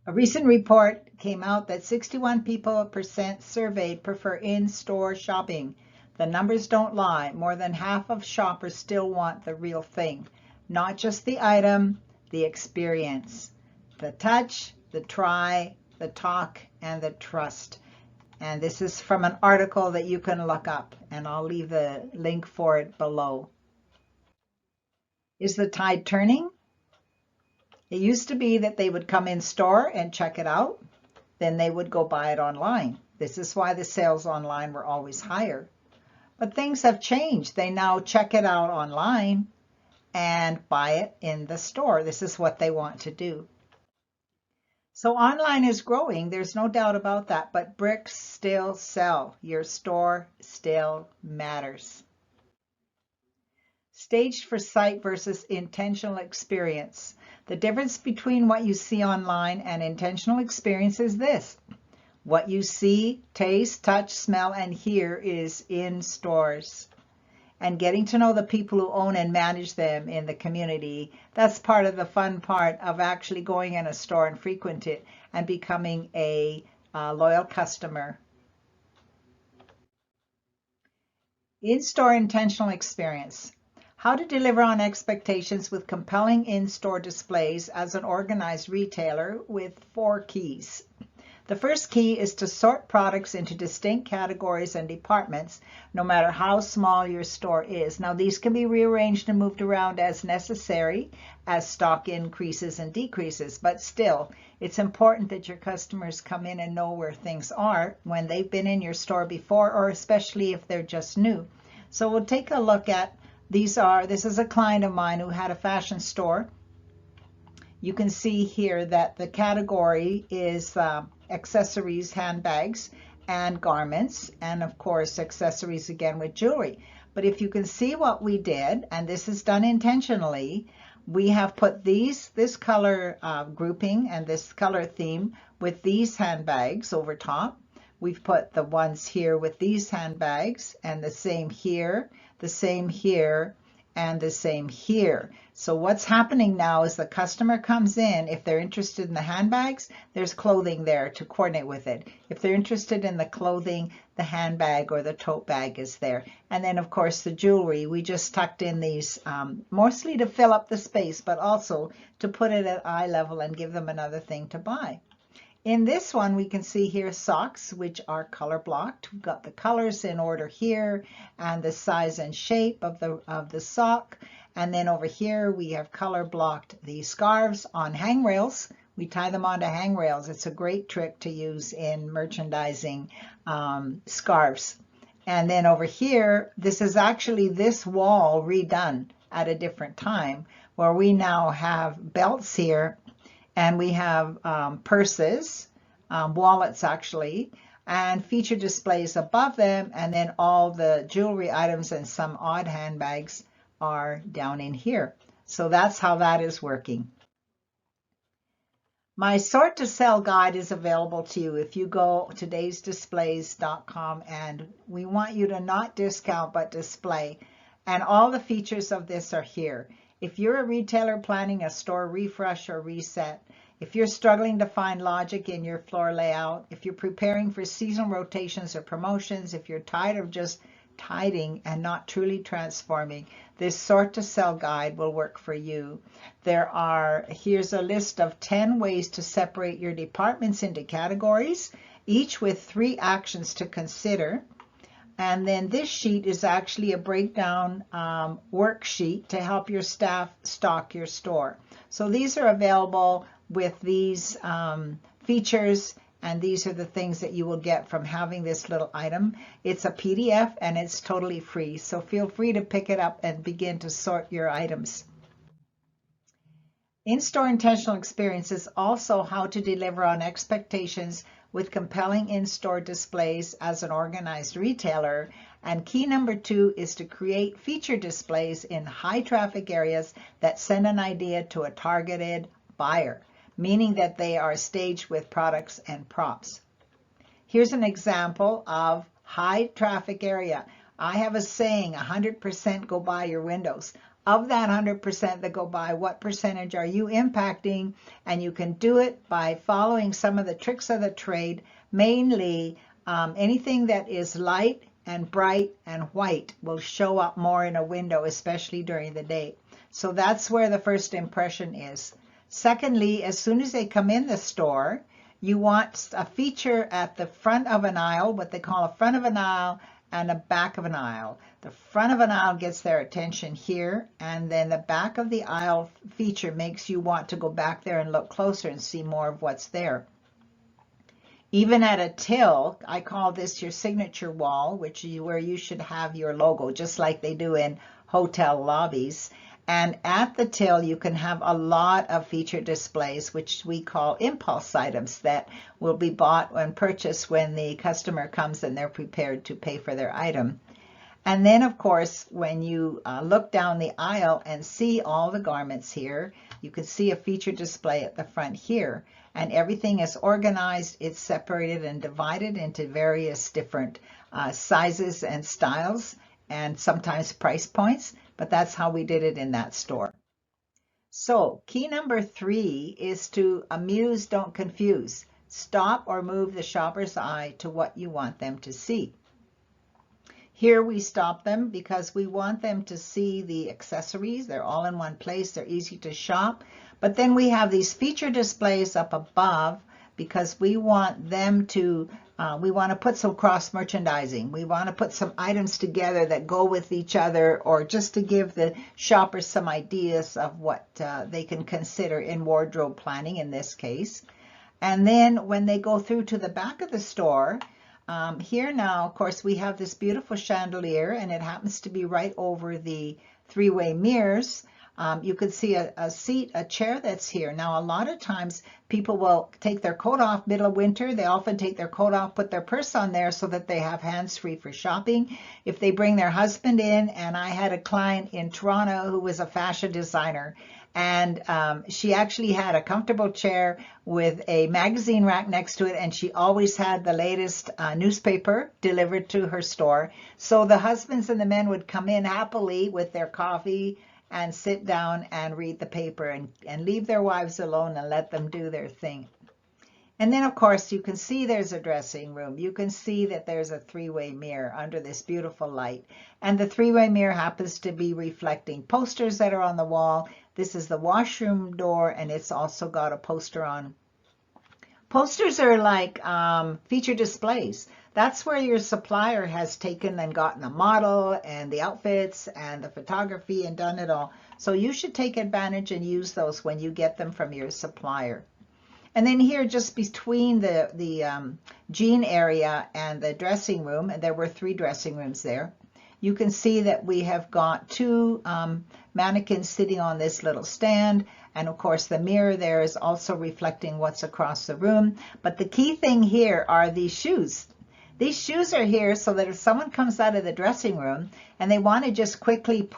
A recent report came out that 61% surveyed prefer in-store shopping. The numbers don't lie. More than half of shoppers still want the real thing, not just the item, the experience, the touch, the try, the talk, and the trust. And this is from an article that you can look up, and I'll leave the link for it below. Is the tide turning? It used to be that they would come in store and check it out. Then they would go buy it online. This is why the sales online were always higher. But things have changed. They now check it out online and buy it in the store. This is what they want to do. So online is growing. There's no doubt about that. But bricks still sell. Your store still matters. Staged for sight versus intentional experience. The difference between what you see online and intentional experience is this. What you see, taste, touch, smell, and hear is in stores. And getting to know the people who own and manage them in the community, that's part of the fun part of actually going in a store and frequent it and becoming a loyal customer. In-store intentional experience. How to deliver on expectations with compelling in-store displays as an organized retailer with 4 keys. The first key is to sort products into distinct categories and departments, no matter how small your store is. Now, these can be rearranged and moved around as necessary as stock increases and decreases, but still, it's important that your customers come in and know where things are when they've been in your store before, or especially if they're just new. So we'll take a look at this is a client of mine who had a fashion store. You can see here that the category is accessories, handbags, and garments, and of course accessories again with jewelry. But if you can see what we did, and this is done intentionally, we have put this color grouping and this color theme with these handbags over top. We've put the ones here with these handbags, and the same here, the same here, and the same here. So what's happening now is the customer comes in. If they're interested in the handbags, there's clothing there to coordinate with it. If they're interested in the clothing, the handbag or the tote bag is there. And then, of course, the jewelry. We just tucked in these mostly to fill up the space, but also to put it at eye level and give them another thing to buy. In this one, we can see here socks, which are color blocked. We've got the colors in order here and the size and shape of the sock. And then over here, we have color blocked the scarves on hang rails. We tie them onto hang rails. It's a great trick to use in merchandising scarves. And then over here, this is actually this wall redone at a different time, where we now have belts here. And we have purses, wallets actually, and feature displays above them. And then all the jewelry items and some odd handbags are down in here. So that's how that is working. My sort to sell guide is available to you if you go todaysdisplays.com, and we want you to not discount but display. And all the features of this are here. If you're a retailer planning a store refresh or reset, if you're struggling to find logic in your floor layout, if you're preparing for seasonal rotations or promotions, if you're tired of just tidying and not truly transforming, this sort to sell guide will work for you. Here's a list of 10 ways to separate your departments into categories, each with 3 actions to consider. And then this sheet is actually a breakdown worksheet to help your staff stock your store. So these are available with these features, and these are the things that you will get from having this little item. It's a PDF and it's totally free, so feel free to pick it up and begin to sort your items. In-store intentional experience is also how to deliver on expectations with compelling in-store displays as an organized retailer. And key number 2 is to create feature displays in high traffic areas that send an idea to a targeted buyer, meaning that they are staged with products and props. Here's an example of high traffic area. I have a saying, 100% go by your windows. Of that 100% that go by, what percentage are you impacting? And you can do it by following some of the tricks of the trade, mainly anything that is light and bright and white will show up more in a window, especially during the day. So that's where the first impression is. Secondly, as soon as they come in the store, you want a feature at the front of an aisle, what they call a front of an aisle and a back of an aisle. The front of an aisle gets their attention here, and then the back of the aisle feature makes you want to go back there and look closer and see more of what's there. Even at a till, I call this your signature wall, where you should have your logo, just like they do in hotel lobbies. And at the till, you can have a lot of feature displays, which we call impulse items, that will be bought and purchased when the customer comes and they're prepared to pay for their item. And then, of course, when you look down the aisle and see all the garments here, you can see a feature display at the front here. And everything is organized. It's separated and divided into various different sizes and styles, and sometimes price points. But that's how we did it in that store. So key number 3 is to amuse, don't confuse. Stop or move the shopper's eye to what you want them to see. Here we stop them because we want them to see the accessories. They're all in one place. They're easy to shop. But then we have these feature displays up above because we want them to, we want to put some cross merchandising. We want to put some items together that go with each other, or just to give the shoppers some ideas of what they can consider in wardrobe planning in this case. And then when they go through to the back of the store, here now, of course, we have this beautiful chandelier, and it happens to be right over the three-way mirrors. You can see a chair that's here. Now, a lot of times people will take their coat off middle of winter. They often take their coat off, put their purse on there so that they have hands free for shopping. If they bring their husband in, and I had a client in Toronto who was a fashion designer, and she actually had a comfortable chair with a magazine rack next to it, and she always had the latest newspaper delivered to her store. So the husbands and the men would come in happily with their coffee and sit down and read the paper, and leave their wives alone and let them do their thing. And then, of course, you can see there's a dressing room. You can see that there's a three-way mirror under this beautiful light. And the three-way mirror happens to be reflecting posters that are on the wall. This is the washroom door, and it's also got a poster on. Posters are like feature displays. That's where your supplier has taken and gotten a model and the outfits and the photography and done it all. So you should take advantage and use those when you get them from your supplier. And then here, just between the jean area and the dressing room, and there were 3 dressing rooms there, you can see that we have got 2 mannequins sitting on this little stand. And of course, the mirror there is also reflecting what's across the room. But the key thing here are these shoes. These shoes are here so that if someone comes out of the dressing room and they want to just quickly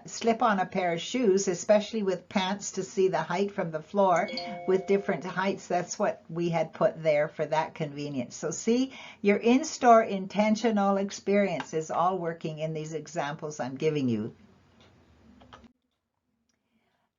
slip on a pair of shoes, especially with pants to see the height from the floor with different heights, that's what we had put there for that convenience. So see, your in-store intentional experience is all working in these examples I'm giving you.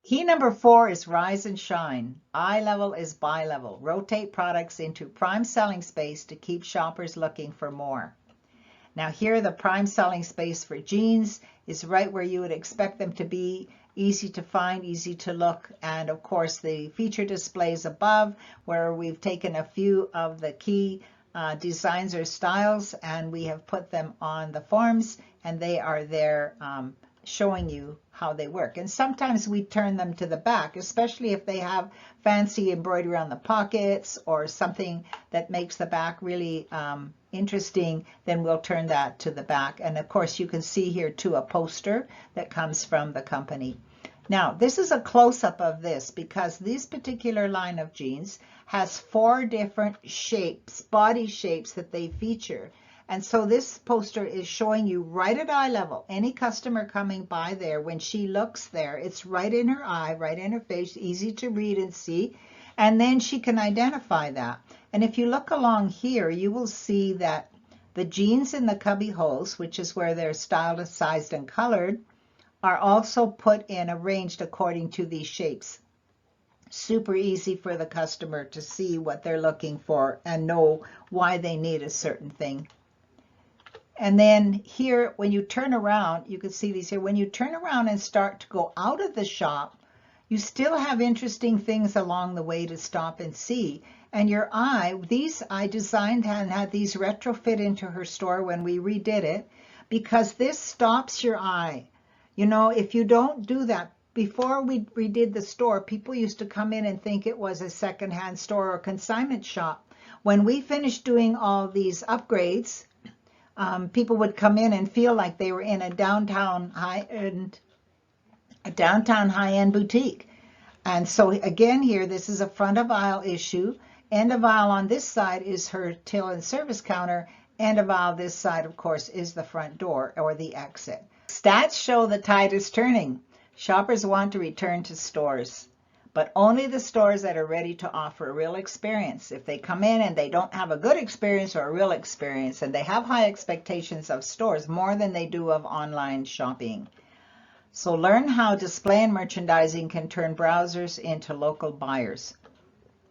Key number 4 is rise and shine. Eye level is buy level. Rotate products into prime selling space to keep shoppers looking for more. Now here, the prime selling space for jeans is right where you would expect them to be. Easy to find, easy to look. And of course, the feature displays above, where we've taken a few of the key designs or styles, and we have put them on the forms, and they are there showing you how they work. And sometimes we turn them to the back, especially if they have fancy embroidery on the pockets or something that makes the back really interesting, then we'll turn that to the back. And of course, you can see here too a poster that comes from the company. Now, this is a close-up of this because this particular line of jeans has 4 different shapes, body shapes that they feature. And so this poster is showing you right at eye level. Any customer coming by there, when she looks there, it's right in her eye, right in her face, easy to read and see. And then she can identify that. And if you look along here, you will see that the jeans in the cubby holes, which is where they're styled, sized, and colored, are also put in, arranged according to these shapes. Super easy for the customer to see what they're looking for and know why they need a certain thing. And then here, when you turn around, you can see these here. When you turn around and start to go out of the shop, you still have interesting things along the way to stop and see. And your eye, these I designed and had these retrofit into her store when we redid it, because this stops your eye. You know, if you don't do that, before we redid the store, people used to come in and think it was a secondhand store or consignment shop. When we finished doing all these upgrades, people would come in and feel like they were in a downtown high-end boutique. And so again here, this is a front of aisle issue. End of aisle on this side is her till and service counter. End of aisle this side, of course, is the front door or the exit. Stats show the tide is turning. Shoppers want to return to stores, but only the stores that are ready to offer a real experience. If they come in and they don't have a good experience or a real experience, and they have high expectations of stores more than they do of online shopping. So learn how display and merchandising can turn browsers into local buyers.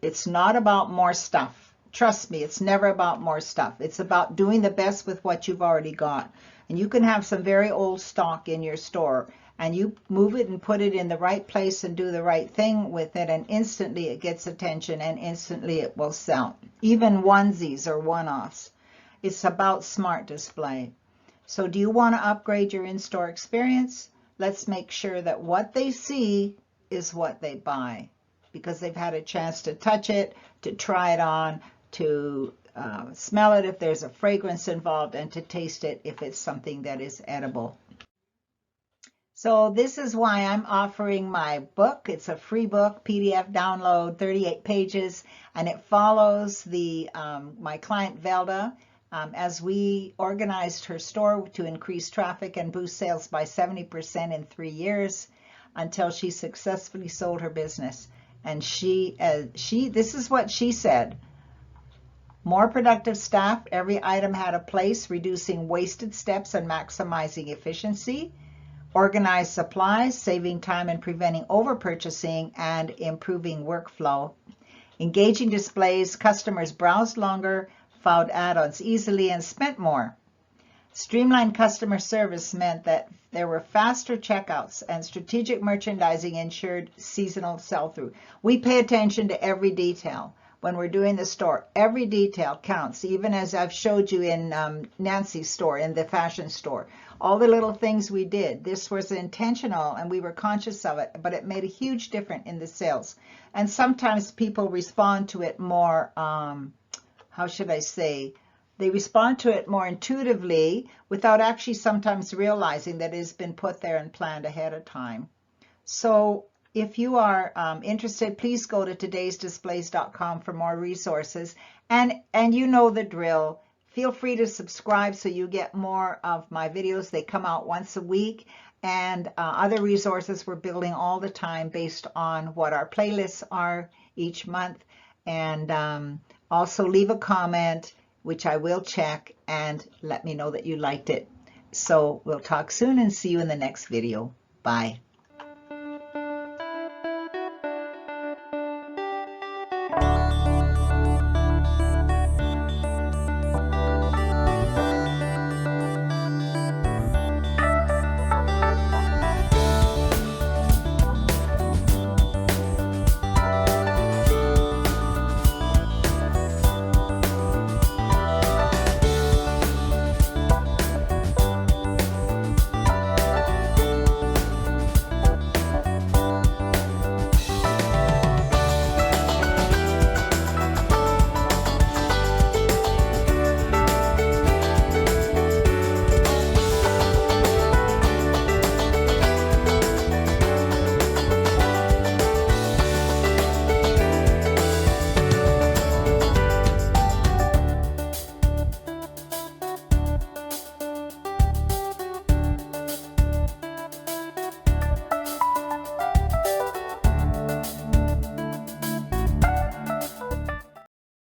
It's not about more stuff. Trust me, it's never about more stuff. It's about doing the best with what you've already got. And you can have some very old stock in your store, and you move it and put it in the right place and do the right thing with it, and instantly it gets attention and instantly it will sell. Even onesies or one-offs. It's about smart display. So do you want to upgrade your in-store experience? Let's make sure that what they see is what they buy, because they've had a chance to touch it, to try it on, to smell it if there's a fragrance involved, and to taste it if it's something that is edible. So this is why I'm offering my book. It's a free book, PDF download, 38 pages, and it follows the my client Velda as we organized her store to increase traffic and boost sales by 70% in 3 years until she successfully sold her business. And this is what she said: more productive staff, every item had a place, reducing wasted steps and maximizing efficiency. Organized supplies, saving time and preventing overpurchasing and improving workflow. Engaging displays, customers browsed longer, found add-ons easily, and spent more. Streamlined customer service meant that there were faster checkouts, and strategic merchandising ensured seasonal sell-through. We pay attention to every detail. When we're doing the store, every detail counts, even as I've showed you in Nancy's store, in the fashion store. All the little things we did, this was intentional and we were conscious of it, but it made a huge difference in the sales. And sometimes people respond to it more, how should I say, they respond to it more intuitively without actually sometimes realizing that it has been put there and planned ahead of time. So if you are interested, please go to todaysdisplays.com for more resources. And you know the drill. Feel free to subscribe so you get more of my videos. They come out once a week. And other resources we're building all the time based on what our playlists are each month. And also leave a comment, which I will check, and let me know that you liked it. So we'll talk soon and see you in the next video. Bye.